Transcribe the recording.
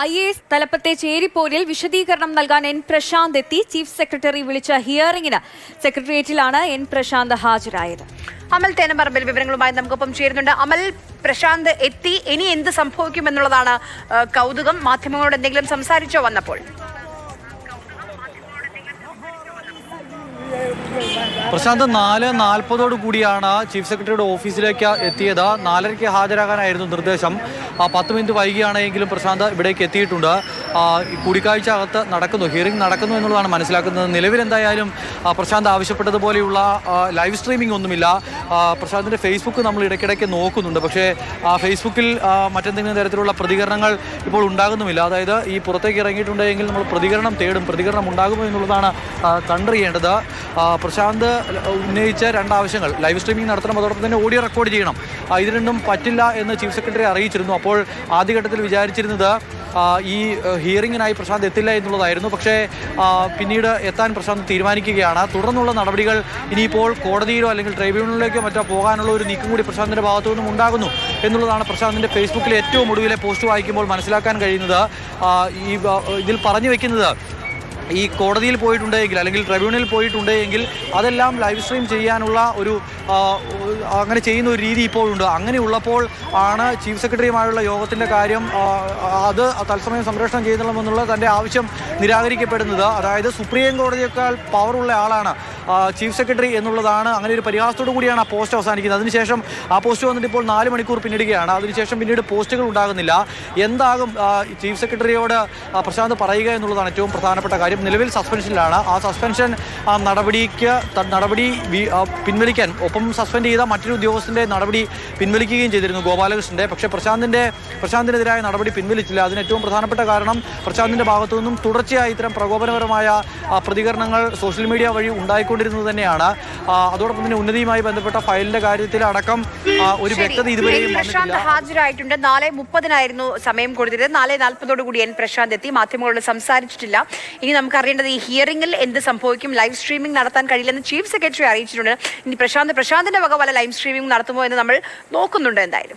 IAS തലപ്പത്തെ ചേരിപ്പോരിൽ വിശദീകരണം നൽകാൻ N Prashant എത്തി. ചീഫ് സെക്രട്ടറി വിളിച്ച ഹിയറിംഗിന് സെക്രട്ടേറിയറ്റിലാണ് എൻ പ്രശാന്ത് ഹാജരായത്. അമൽ തേനമ്പറമ്പിൽ വിവരങ്ങളുമായി നമുക്കൊപ്പം ചേരുന്നുണ്ട്. അമൽ, പ്രശാന്ത് എത്തി, ഇനി എന്ത് സംഭവിക്കുമെന്നുള്ളതാണ് കൗതുകം. മാധ്യമങ്ങളോട് എന്തെങ്കിലും സംസാരിച്ചോ വന്നപ്പോൾ? പ്രശാന്ത് 4:40 കൂടിയാണ് ചീഫ് സെക്രട്ടറിയുടെ ഓഫീസിലേക്ക് എത്തിയത്. 4:30 ഹാജരാകാനായിരുന്നു നിർദ്ദേശം. 10 മിനിറ്റ് വൈകിയാണെങ്കിലും പ്രശാന്ത് ഇവിടേക്ക് എത്തിയിട്ടുണ്ട്. കൂടിക്കാഴ്ച അകത്ത് നടക്കുന്നു, ഹിയറിംഗ് നടക്കുന്നു എന്നുള്ളതാണ് മനസ്സിലാക്കുന്നത്. നിലവിൽ എന്തായാലും പ്രശാന്ത് ആവശ്യപ്പെട്ടതുപോലെയുള്ള ലൈവ് സ്ട്രീമിംഗ് ഒന്നുമില്ല. പ്രശാന്തിൻ്റെ ഫേസ്ബുക്ക് നമ്മൾ ഇടയ്ക്കിടയ്ക്ക് നോക്കുന്നുണ്ട്, പക്ഷേ ഫേസ്ബുക്കിൽ മറ്റെന്തെങ്കിലും തരത്തിലുള്ള പ്രതികരണങ്ങൾ ഇപ്പോൾ ഉണ്ടാകുന്നുമില്ല. അതായത് ഈ പുറത്തേക്ക് ഇറങ്ങിയിട്ടുണ്ടെങ്കിൽ നമ്മൾ പ്രതികരണം തേടും, പ്രതികരണം ഉണ്ടാകുമോ എന്നുള്ളതാണ് കണ്ടറിയേണ്ടത്. പ്രശാന്ത് ഉന്നയിച്ച 2 ആവശ്യങ്ങൾ: ലൈവ് സ്ട്രീമിംഗ് നടത്തണം, അതോടൊപ്പം തന്നെ ഓഡിയോ റെക്കോർഡ് ചെയ്യണം. ഇത് രണ്ടും പറ്റില്ല എന്ന് ചീഫ് സെക്രട്ടറി അറിയിച്ചിരുന്നു. അപ്പോൾ ആദ്യഘട്ടത്തിൽ വിചാരിച്ചിരുന്നത് ഈ ഹിയറിങ്ങിനായി പ്രശാന്ത് എത്തില്ല എന്നുള്ളതായിരുന്നു. പക്ഷേ പിന്നീട് എത്താൻ പ്രശാന്ത് തീരുമാനിക്കുകയാണ്. തുടർന്നുള്ള നടപടികൾ ഇനിയിപ്പോൾ കോടതിയിലോ അല്ലെങ്കിൽ ട്രൈബ്യൂണലിലേക്കോ മറ്റോ പോകാനുള്ള ഒരു നീക്കം കൂടി പ്രശാന്തിൻ്റെ ഭാഗത്തു നിന്നും ഉണ്ടാകുന്നു എന്നുള്ളതാണ് പ്രശാന്തിൻ്റെ ഫേസ്ബുക്കിലെ ഏറ്റവും ഒടുവിലെ പോസ്റ്റ് വായിക്കുമ്പോൾ മനസ്സിലാക്കാൻ കഴിയുന്നത്. ഇതിൽ പറഞ്ഞു വെക്കുന്നത്, ഈ കോടതിയിൽ പോയിട്ടുണ്ടെങ്കിൽ അല്ലെങ്കിൽ ട്രൈബ്യൂണലിൽ പോയിട്ടുണ്ടെങ്കിൽ അതെല്ലാം ലൈവ് സ്ട്രീം ചെയ്യാനുള്ള അങ്ങനെ ചെയ്യുന്ന ഒരു രീതി ഇപ്പോഴുണ്ട്. അങ്ങനെയുള്ളപ്പോൾ ആണ് ചീഫ് സെക്രട്ടറിയുമായുള്ള യോഗത്തിൻ്റെ കാര്യം അത് തത്സമയം സംപ്രേഷണം ചെയ്യണമെന്നുള്ള തൻ്റെ ആവശ്യം നിരാകരിക്കപ്പെടുന്നത്. അതായത് സുപ്രീം കോടതിയേക്കാൾ പവറുള്ള ആളാണ് ചീഫ് സെക്രട്ടറി എന്നുള്ളതാണ്. അങ്ങനെ ഒരു പരിഹാസത്തോടു കൂടിയാണ് ആ പോസ്റ്റ് അവസാനിക്കുന്നത്. അതിനുശേഷം ആ പോസ്റ്റ് വന്നിട്ട് ഇപ്പോൾ 4 മണിക്കൂർ പിന്നിടുകയാണ്. അതിനുശേഷം പിന്നീട് പോസ്റ്റുകൾ ഉണ്ടാകുന്നില്ല. എന്താകും ചീഫ് സെക്രട്ടറിയോട് പ്രശാന്ത് പറയുക എന്നുള്ളതാണ് ഏറ്റവും പ്രധാനപ്പെട്ട കാര്യം. നിലവിൽ സസ്പെൻഷനിലാണ്. ആ സസ്പെൻഷൻ നടപടി പിൻവലിക്കാൻ, ഒപ്പം സസ്പെൻഡ് ചെയ്ത മറ്റൊരു ഉദ്യോഗസ്ഥൻ്റെ നടപടി പിൻവലിക്കുകയും ചെയ്തിരുന്നു, ഗോപാലകൃഷ്ണൻ്റെ. പക്ഷേ പ്രശാന്തിനെതിരായ നടപടി പിൻവലിച്ചില്ല. അതിന് ഏറ്റവും പ്രധാനപ്പെട്ട കാരണം പ്രശാന്തിൻ്റെ ഭാഗത്തു നിന്നും തുടർച്ചയായി ഇത്തരം പ്രകോപനപരമായ പ്രതികരണങ്ങൾ സോഷ്യൽ മീഡിയ വഴി ഉണ്ടായിക്കൊണ്ടിരുന്നത് തന്നെയാണ്. അതോടൊപ്പം തന്നെ ഉന്നതിയുമായി ബന്ധപ്പെട്ട ഫയലിന്റെ കാര്യത്തിൽ അടക്കം ഒരു വ്യക്തത ഇതുവരെയും പ്രശാന്ത് ഹാജരായിട്ടുണ്ട്. 4:30 സമയം കൊടുത്തിരുന്നത്. 4:40 കൂടി എൻ പ്രശാന്ത് എത്തി. മാധ്യമങ്ങളോട് സംസാരിച്ചിട്ടില്ല. ഇനി നമുക്കറിയേണ്ടത് ഈ ഹിയറിംഗിൽ എന്ത് സംഭവിക്കും. ലൈവ് സ്ട്രീമിംഗ് നടത്താൻ കഴിയില്ലെന്ന് ചീഫ് സെക്രട്ടറി അറിയിച്ചിട്ടുണ്ട്. ഇനി പ്രശാന്തിന്റെ വക വല്ല ലൈവ് സ്ട്രീമിംഗ് നടത്തുമോ എന്ന് നമ്മൾ നോക്കുന്നുണ്ട് എന്തായാലും.